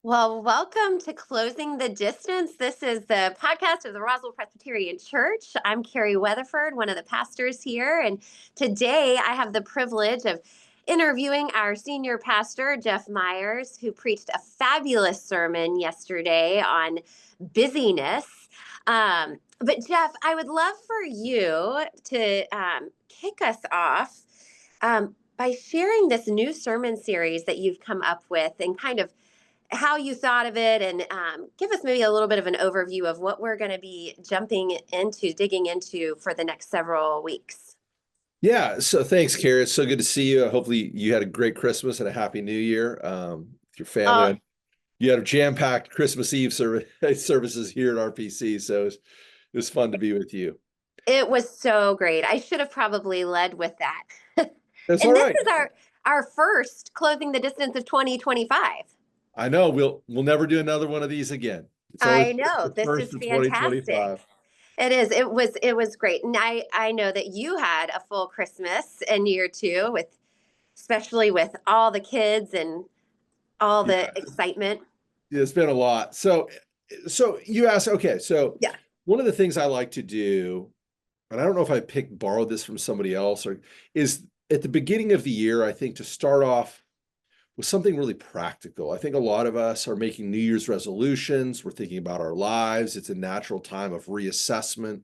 Well, welcome to Closing the Distance. This is the podcast of the Roswell Presbyterian Church. I'm Carrie Weatherford, one of the pastors here. And today I have the privilege of interviewing our senior pastor, Jeff Meyers, who preached a fabulous sermon yesterday on busyness. But, Jeff, I would love for you to kick us off by sharing this new sermon series that you've come up with and kind of how you thought of it and give us maybe a little bit of an overview of what we're going to be digging into for the next several weeks. Yeah, so thanks, Carrie. It's so good to see you. Hopefully you had a great Christmas and a happy New Year with your Oh, family. You had a jam-packed Christmas Eve services here at RPC, so it was fun to be with you. it was so great. I should have probably led with that. That's all And this right. is our first Closing the Distance of 2025. I know we'll never do another one of these again. It's always I know. the This first is of fantastic. 2025. It is. It was great. And I know that you had a full Christmas and New Year too, with especially with all the kids and all the Yeah, excitement. it's been a lot. So you asked, okay, so Yeah. one of the things I like to do, and I don't know if I borrowed this from somebody else, or is at the beginning of the year, I think to start off with something really practical. I think a lot of us are making New Year's resolutions. We're thinking about our lives. It's a natural time of reassessment,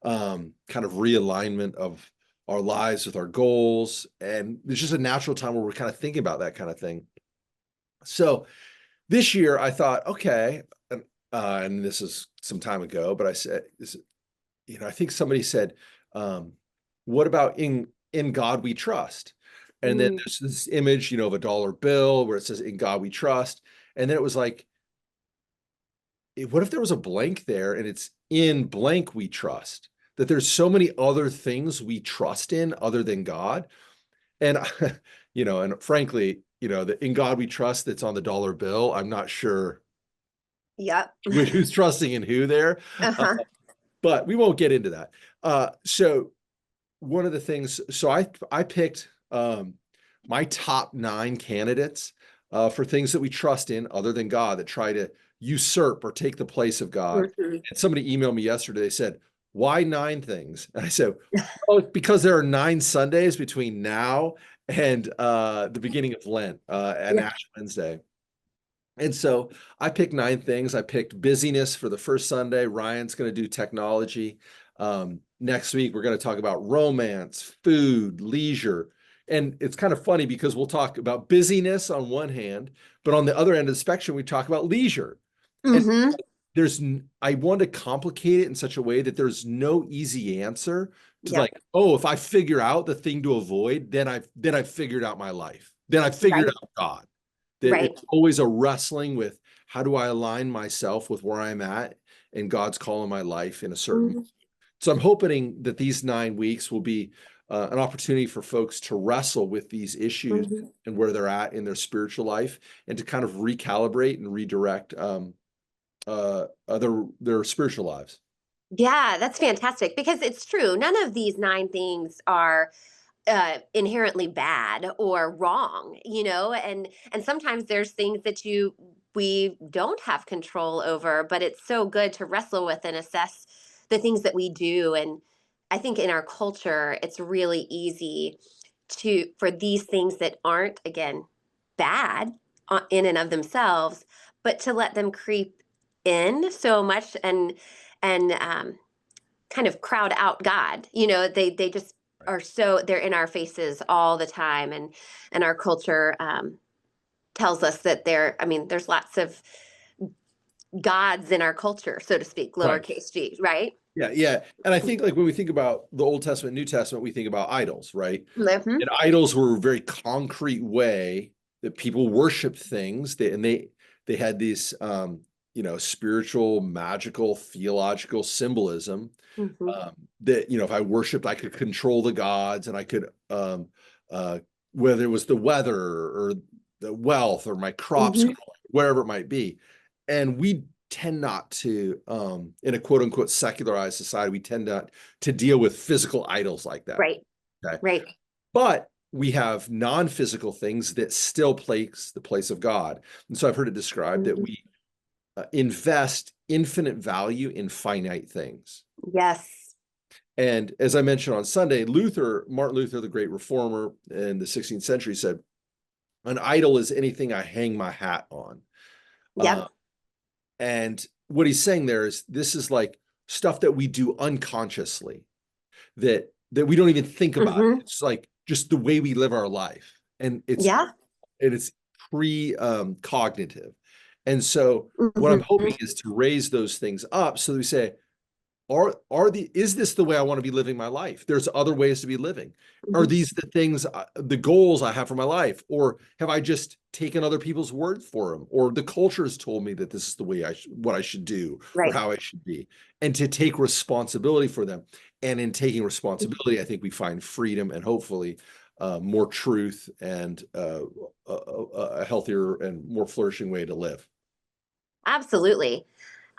kind of realignment of our lives with our goals. And it's just a natural time where we're kind of thinking about that kind of thing. So this year I thought, okay, and this is some time ago, but I said, I think somebody said, what about in God we trust? And then Mm, there's this image, of a dollar bill where it says in God we trust. And then it was like, what if there was a blank there and it's in blank we trust? That there's so many other things we trust in other than God. And and frankly, the in God we trust that's on the dollar bill, I'm not sure yep. who's trusting in who there. Uh, Uh-huh. but we won't get into that. So one of the things, so I picked my top 9 candidates for things that we trust in other than God that try to usurp or take the place of God. Mhm. And somebody emailed me yesterday. They said, "Why 9 things?" And I said, "Oh, it's because there are 9 Sundays between now and the beginning of Lent and Yeah. Ash Wednesday." And so I picked 9 things. I picked busyness for the first Sunday. Ryan's going to do technology. Next week, we're going to talk about romance, food, leisure. And it's kind of funny because we'll talk about busyness on one hand, but on the other end of the spectrum, we talk about leisure. And Hmm. I want to complicate it in such a way that there's no easy answer to Yep. like, oh, if I figure out the thing to avoid, then I've figured out my life. Then I've figured Right. out God. That Right. it's always a wrestling with how do I align myself with where I'm at and God's call in my life in a certain. Hmm. So I'm hoping that these 9 weeks will be an opportunity for folks to wrestle with these issues Hmm. and where they're at in their spiritual life and to kind of recalibrate and redirect their spiritual lives. Yeah, that's fantastic because it's true. None of these nine things are inherently bad or wrong, and sometimes there's things that we don't have control over, but it's so good to wrestle with and assess the things that we do. And I think in our culture, it's really easy for these things that aren't, again, bad in and of themselves, but to let them creep in so much and kind of crowd out God. They just are so they're in our faces all the time, and our culture tells us that I mean, there's lots of gods in our culture, so to speak, Right. lowercase g, right? Yeah, yeah. And I think like when we think about the Old Testament, New Testament, we think about idols, right? Hmm. And idols were a very concrete way that people worshiped things. They had these spiritual, magical, theological symbolism Hmm. that if I worshiped, I could control the gods and I could uh whether it was the weather or the wealth or my crops Hmm. growing, wherever it might be. And we tend not to in a quote unquote secularized society, we tend not to deal with physical idols like that. Right. Okay. Right. But we have non-physical things that still place the place of God. And so I've heard it described that Mhm. we invest infinite value in finite things. Yes. And as I mentioned on Sunday, Martin Luther, the great reformer in the 16th century, said, an idol is anything I hang my hat on. Uh, Yep. and what he's saying there is this is like stuff that we do unconsciously, that we don't even think about. Hmm. It's like just the way we live our life. Yeah. And it's pre-cognitive. And so what I'm Hmm. hoping is to raise those things up so that we say, is this the way I want to be living my life? There's other ways to be living. Are Hmm. these the things, the goals I have for my life? Or have I just taken other people's word for them? Or the culture has told me that this is the way what I should do or Right. how I should be, and to take responsibility for them. And in taking responsibility, I think we find freedom and hopefully more truth and a healthier and more flourishing way to live. Absolutely.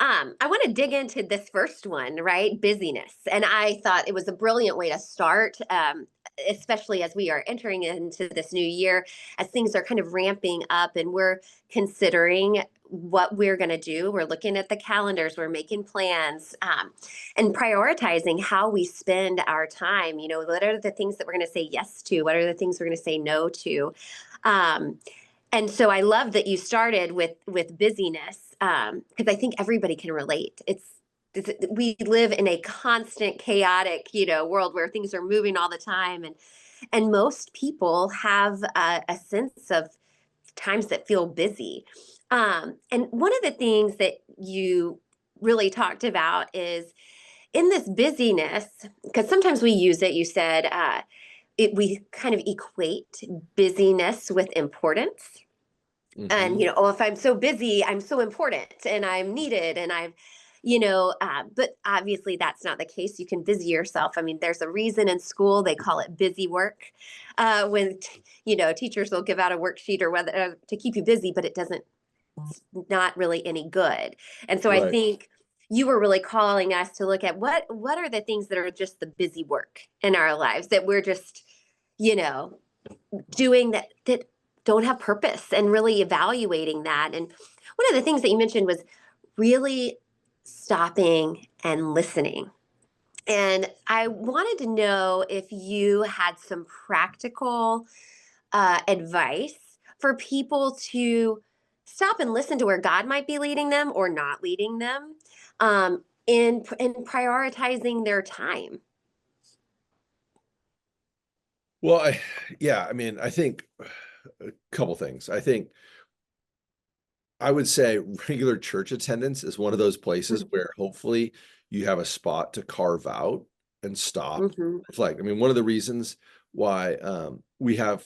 I want to dig into this first one, right? Busyness. And I thought it was a brilliant way to start, especially as we are entering into this new year, as things are kind of ramping up and we're considering what we're going to do. We're looking at the calendars, we're making plans, and prioritizing how we spend our time. You know, what are the things that we're going to say yes to? What are the things we're going to say no to? Um, and so I love that you started with busyness, because I think everybody can relate. We live in a constant chaotic, world where things are moving all the time, and most people have a sense of times that feel busy. And one of the things that you really talked about is in this busyness, because sometimes we use it. You said we kind of equate busyness with importance, and Mm-hmm. oh, if I'm so busy, I'm so important and I'm needed, and I'm but obviously that's not the case. You can busy yourself. I mean, there's a reason in school they call it busy work, when teachers will give out a worksheet or whether to keep you busy, but it doesn't, it's not really any good. And so I Right. think you were really calling us to look at what are the things that are just the busy work in our lives that we're just you know doing that don't have purpose, and really evaluating that. And one of the things that you mentioned was really stopping and listening. And I wanted to know if you had some practical advice for people to stop and listen to where God might be leading them or not leading them, in prioritizing their time. Well, yeah, I mean, I think a couple things. I think I would say regular church attendance is one of those places where hopefully you have a spot to carve out and stop, Mm-hmm. reflect. I mean, one of the reasons why we have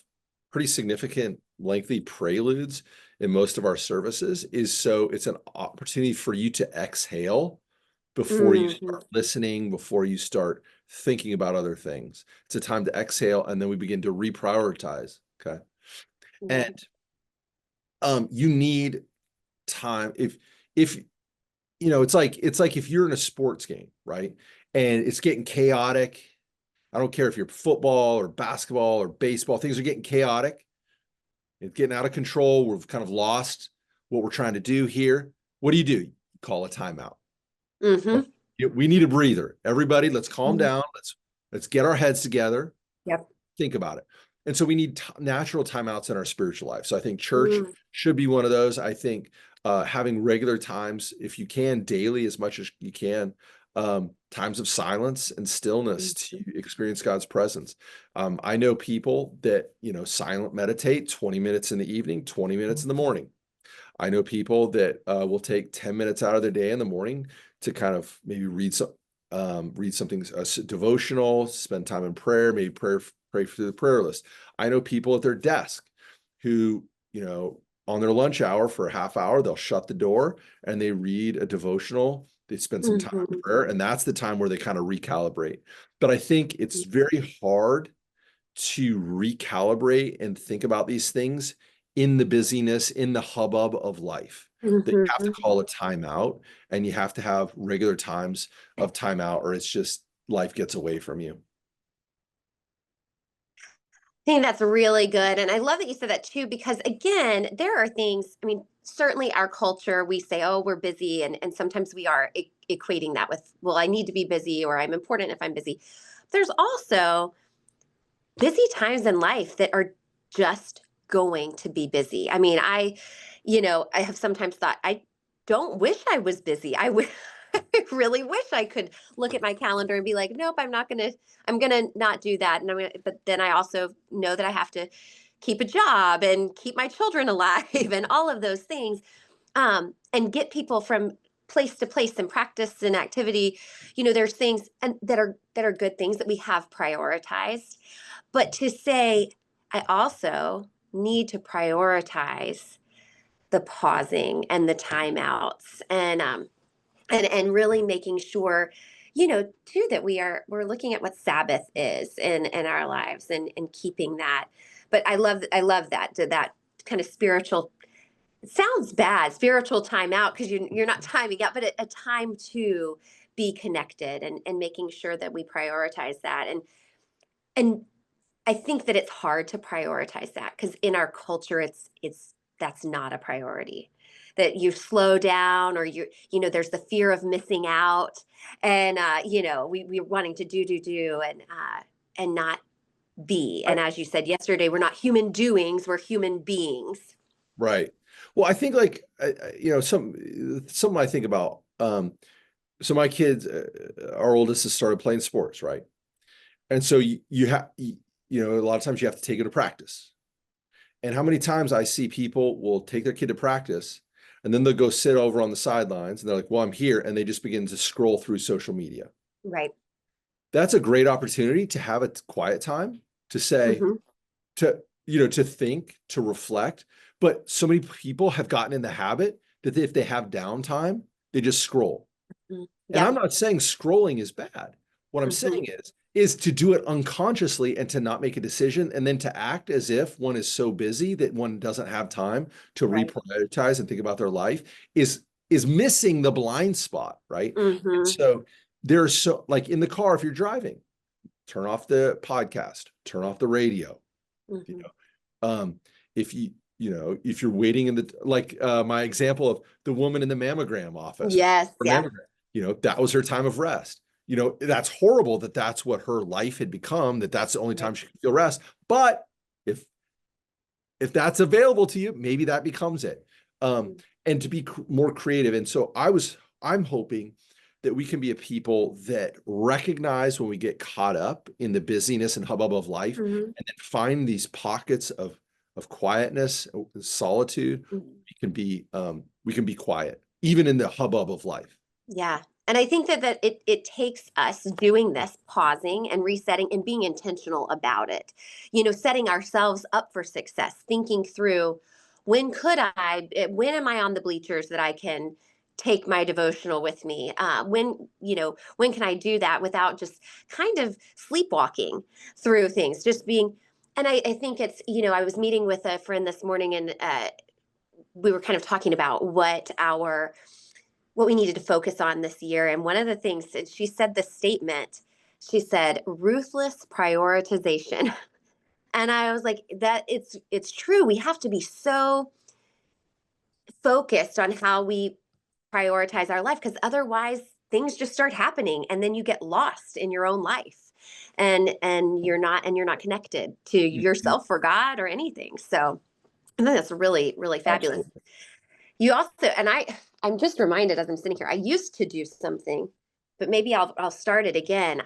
pretty significant, lengthy preludes in most of our services is so it's an opportunity for you to exhale before you Mm-hmm. start listening, before you start thinking about other things. It's a time to exhale, and then we begin to reprioritize. Okay. Yeah. And you need time. If it's like if you're in a sports game, right? And it's getting chaotic. I don't care if you're football or basketball or baseball, things are getting chaotic. It's getting out of control. We've kind of lost what we're trying to do here. What do? You call a timeout. Mm-hmm. We need a breather. Everybody, let's calm Mm-hmm. down. Let's get our heads together. Yep. Think about it. And so we need natural timeouts in our spiritual life. So I think church Mm-hmm. should be one of those. I think having regular times, if you can, daily as much as you can, times of silence and stillness to experience God's presence. I know people that, silent meditate 20 minutes in the evening, 20 minutes in the morning. I know people that will take 10 minutes out of their day in the morning to kind of maybe read something devotional, spend time in prayer, maybe pray through the prayer list. I know people at their desk who, on their lunch hour for a half hour, they'll shut the door and they read a devotional. They spend some time in Mm-hmm. prayer, and that's the time where they kind of recalibrate. But I think it's very hard to recalibrate and think about these things in the busyness, in the hubbub of life, that you have to Mm-hmm. call a timeout, and you have to have regular times of timeout, or it's just life gets away from you. think that's really good. And I love that you said that too, because again, there are things, I mean, certainly our culture, we say, oh, we're busy. And sometimes we are equating that with, well, I need to be busy or I'm important if I'm busy. There's also busy times in life that are just going to be busy. I mean, I have sometimes thought, I don't wish I was busy. I really wish I could look at my calendar and be like, nope, I'm gonna not do that. But then I also know that I have to keep a job and keep my children alive and all of those things, and get people from place to place and practice and activity. There's things and that are good things that we have prioritized, but to say, I also need to prioritize the pausing and the timeouts, and really making sure, too, that we're looking at what Sabbath is in our lives, and keeping that. But I love that kind of spiritual, it sounds bad, spiritual timeout, because you're not timing out, but a time to be connected, and making sure that we prioritize that. And I think that it's hard to prioritize that because in our culture, it's that's not a priority. That you slow down, or there's the fear of missing out, and we're wanting to do, and not be. I, And as you said yesterday, we're not human doings; we're human beings. right. Well, I think like something I think about. So my kids, our oldest has started playing sports, right? And so you have, a lot of times you have to take it to practice. And how many times I see people will take their kid to practice and then they'll go sit over on the sidelines and they're like, well, I'm here. And they just begin to scroll through social media. Right. That's a great opportunity to have a quiet time to say, Hmm. to think, to reflect. But so many people have gotten in the habit that if they have downtime, they just scroll. And I'm Yep. not saying scrolling is bad. What I'm Hmm. saying is to do it unconsciously and to not make a decision and then to act as if one is so busy that one doesn't have time to Right. reprioritize and think about their life is missing the blind spot, right? And Hmm. so there's so like in the car if you're driving, turn off the podcast, turn off the radio, you Hmm. know. If if you're waiting in the like my example of the woman in the mammogram office, Yes. her Yeah. mammogram, that was her time of rest. That's horrible that that's what her life had become, that that's the only Right. time she could feel rest. But if that's available to you, maybe that becomes it. Um, Mhm. and to be more creative. And so I'm hoping that we can be a people that recognize when we get caught up in the busyness and hubbub of life, Mhm. and then find these pockets of quietness, solitude. Mhm. We can be quiet, even in the hubbub of life. Yeah. And I think that it takes us doing this, pausing and resetting and being intentional about it. Setting ourselves up for success, thinking through, when am I on the bleachers that I can take my devotional with me? When can I do that without just kind of sleepwalking through things, just being. And I think I was meeting with a friend this morning, and we were kind of talking about what we needed to focus on this year. And one of the things that she said, the statement, she said, ruthless prioritization. And I was like, that it's true. We have to be so focused on how we prioritize our life, because otherwise things just start happening and then you get lost in your own life, and you're not connected to Mhm. yourself or God or anything. So I think that's really, really fabulous. Absolutely. You also, and I'm just reminded as I'm sitting here, I used to do something, but maybe I'll start it again.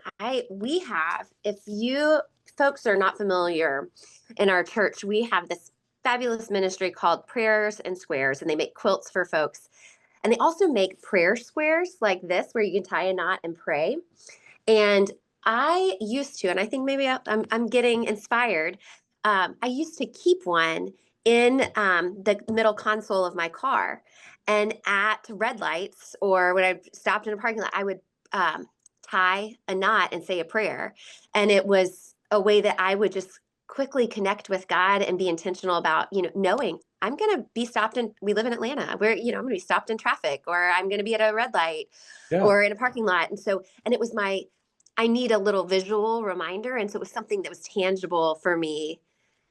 We have, if you folks are not familiar, in our church, we have this fabulous ministry called Prayers and Squares, and they make quilts for folks. And they also make prayer squares like this where you can tie a knot and pray. And I used to, and I think maybe I'm getting inspired. I used to keep one in the middle console of my car, and at red lights or when I stopped in a parking lot, I would tie a knot and say a prayer, and it was a way that I would just quickly connect with God and be intentional about knowing I'm going to be stopped in. We live in Atlanta, where I'm going to be stopped in traffic, or I'm going to be at a red light Yeah. or in a parking lot, and it was my I need a little visual reminder. And so it was something that was tangible for me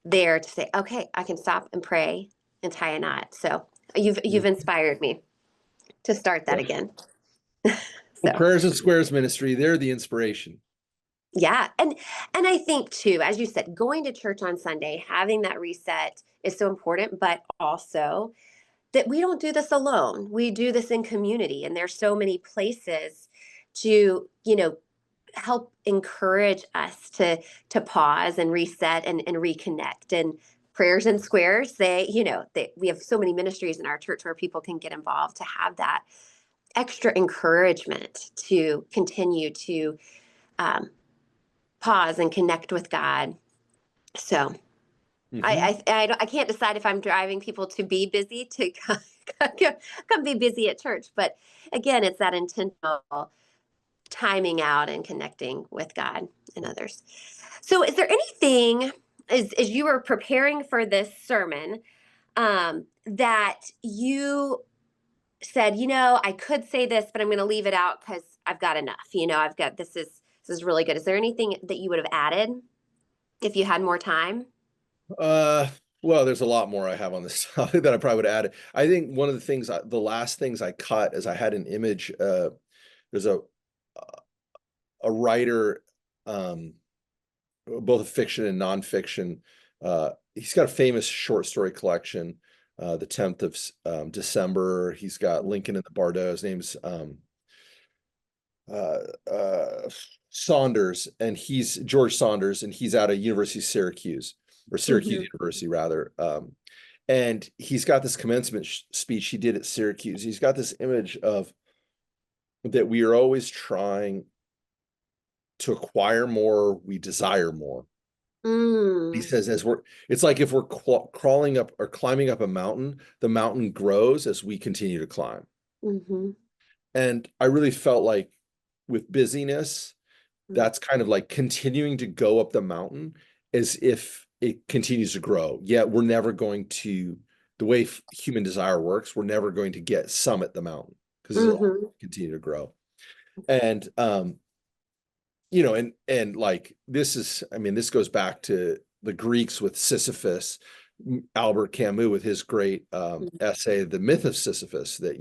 there to say, okay, I can stop and pray and tie a knot. So you've Mhm. inspired me to start that Yeah. again. Well, So Prayers and Squares Ministry, they're the inspiration. yeah, and I think too, as you said, going to church on Sunday, having that reset is so important, but also that we don't do this alone. We do this in community, and there's so many places to, help encourage us to pause and reset and reconnect. And prayers and squares, we have so many ministries in our church where people can get involved to have that extra encouragement to continue to um, pause and connect with God. So Hmm. I can't decide if I'm driving people to be busy to come be busy at church, but again, it's that intentional timing out and connecting with God and others. So, is there anything as you were preparing for this sermon that you said, I could say this, but I'm going to leave it out because I've got enough. I've got this is really good. Is there anything that you would have added if you had more time? Uh, well, there's a lot more I have on this topic that I probably would add. I think one of the things, the last things I cut is I had an image. There's a writer, um, both a fiction and nonfiction. He's got a famous short story collection, the 10th of December. He's got Lincoln in the Bardo. His name's uh, uh, Saunders, and he's George Saunders, and he's out of University of Syracuse, or Syracuse Hmm. University rather. And he's got this commencement speech he did at Syracuse. He's got this image of that we are always trying to acquire more, we desire more. He Mm. says, it's like if we're crawling up or climbing up a mountain, the mountain grows as we continue to climb. Hmm. And I really felt like with busyness, that's kind of like continuing to go up the mountain as if it continues to grow. Yet we're never going to, the way human desire works, we're never going to get summit the mountain because it'll Hmm. continue to grow. And and like this is, I mean, this goes back to the Greeks with Sisyphus, Albert Camus with his great essay, The Myth of Sisyphus, that,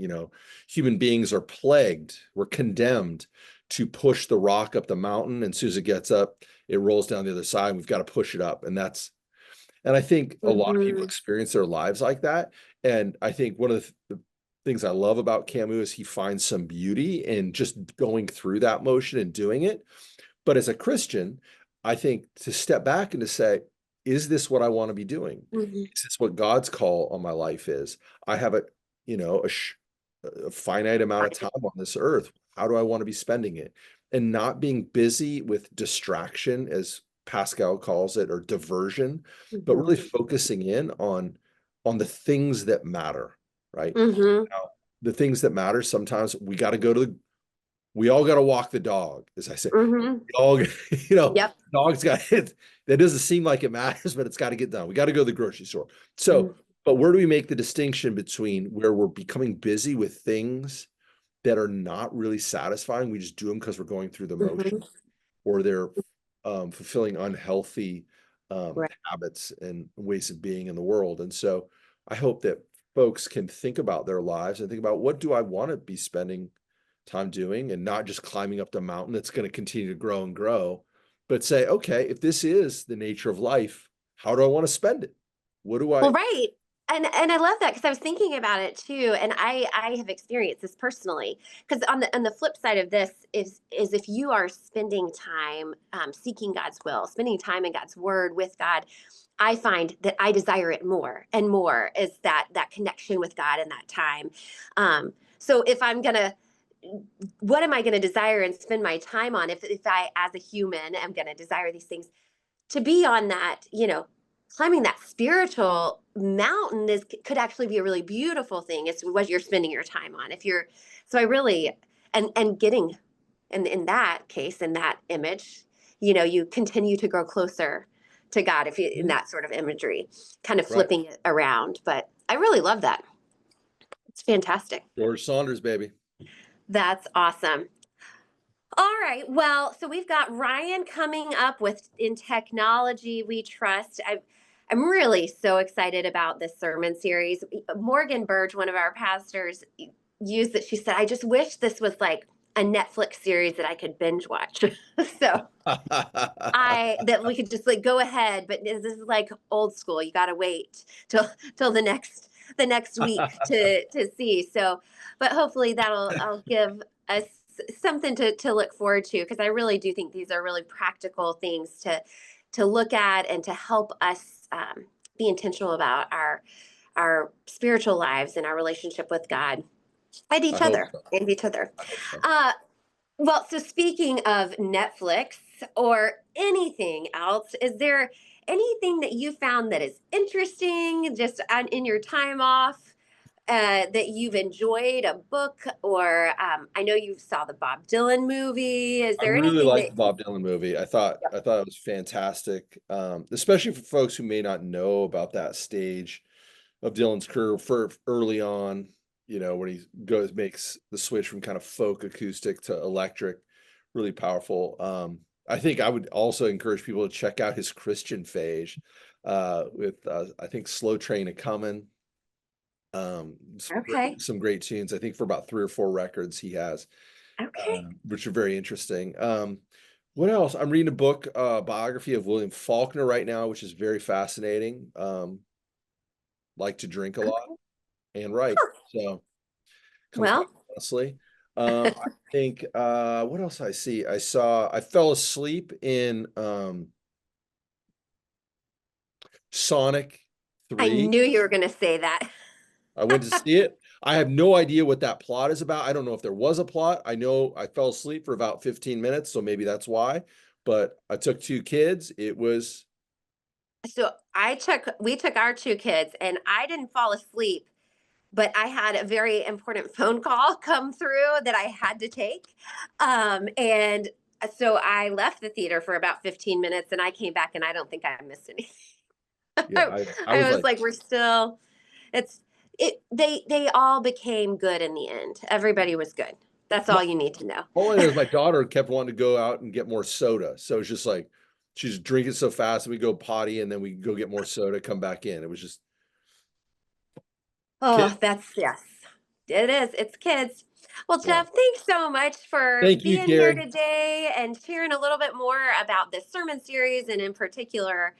human beings are plagued, we're condemned to push the rock up the mountain. And as soon as it gets up, it rolls down the other side. And we've got to push it up. And I think a lot of people Hmm. experience their lives like that. And I think one of the things I love about Camus is he finds some beauty in just going through that motion and doing it. But as a Christian, I think to step back and to say, is this what I want to be doing? Hmm. Is this what God's call on my life is? I have a finite amount of time on this earth. How do I want to be spending it? And not being busy with distraction, as Pascal calls it, or diversion, but Hmm. really focusing in on the things that matter, right? Hmm. Now, the things that matter, sometimes we all got to walk the dog, as I say. Hmm. Dog, Yep. dog's got it. That doesn't seem like it matters, but it's got to get done. We got to go to the grocery store. Hmm. So, but where do we make the distinction between where we're becoming busy with things that are not really satisfying? We just do them because we're going through the motion, Hmm. or they're fulfilling unhealthy Right. habits and ways of being in the world. And so I hope that folks can think about their lives and think about, what do I want to be spending time doing, and not just climbing up the mountain that's going to continue to grow and grow, but say, okay, if this is the nature of life, how do I want to spend it? What do Well, I? right. And I love that because I was thinking about it too, and I have experienced this personally. Because on the flip side of this is if you are spending time seeking God's will, spending time in God's Word with God, I find that I desire it more and more. Is that connection with God in that time? So if I'm gonna, what am I going to desire and spend my time on? If I, as a human, am going to desire these things, to be on that, climbing that spiritual mountain is could actually be a really beautiful thing. It's what you're spending your time on. If you're, so I really, and getting, in that case, in that image, you continue to grow closer to God if you in Mhm. that sort of imagery, kind of Right. flipping it around. But I really love that. It's fantastic. George Saunders, baby. That's awesome. All right. Well, so we've got Ryan coming up with In Technology We Trust. I'm really so excited about this sermon series. Morgan Burge, one of our pastors, used it. She said, I just wish this was like a Netflix series that I could binge watch. So I that we could just like go ahead, but this is like old school. You got to wait till the next week to see. So, but hopefully I'll give us something to look forward to, because I really do think these are really practical things to look at and to help us be intentional about our spiritual lives and our relationship with God and I each hope other so. and each other. I hope so. Uh, well, so speaking of Netflix or anything else, is there anything that you found that is interesting just in your time off that you've enjoyed? A book, or I know you saw the Bob Dylan movie. Is I there really anything liked that? the Bob Dylan movie. I thought it was fantastic, especially for folks who may not know about that stage of Dylan's career for early on, when he makes the switch from kind of folk acoustic to electric, really powerful. I think I would also encourage people to check out his Christian phase, with I think Slow Train a Comin', Okay, some great tunes. I think for about 3 or 4 records he has, okay, which are very interesting. What else? I'm reading a book, biography of William Faulkner right now, which is very fascinating. Like to drink a lot okay. and write. Huh. So comes back Well, honestly. I think what else I see? I fell asleep in Sonic I 3. knew you were going to say that. I went to see it. I have no idea what that plot is about. I don't know if there was a plot. I know I fell asleep for about 15 minutes, so maybe that's why. But I took 2 kids. It was So we took our two kids, and I didn't fall asleep, but I had a very important phone call come through that I had to take. And so I left the theater for about 15 minutes, and I came back, and I don't think I missed anything. yeah, I was I was like, like, we're still, it's, they all became good in the end. Everybody was good. That's my, all you need to know. all I know is my daughter kept wanting to go out and get more soda. So it's just like she's drinking so fast and we go potty and then we go get more soda, come back in. It was just kid. Oh, yes, it is. It's kids. Well, Yeah. Jeff, thanks so much for Thank you, being here Carrie. today and sharing a little bit more about this sermon series, and in particular,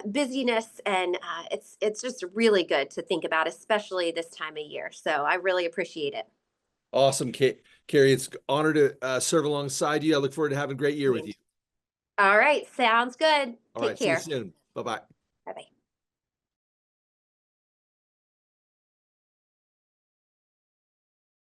busyness. And it's just really good to think about, especially this time of year. So I really appreciate it. Awesome, Carrie. It's an honor to serve alongside you. I look forward to having a great year with you. All right, sounds good. All Take right. See you care. soon. Bye bye. Bye bye.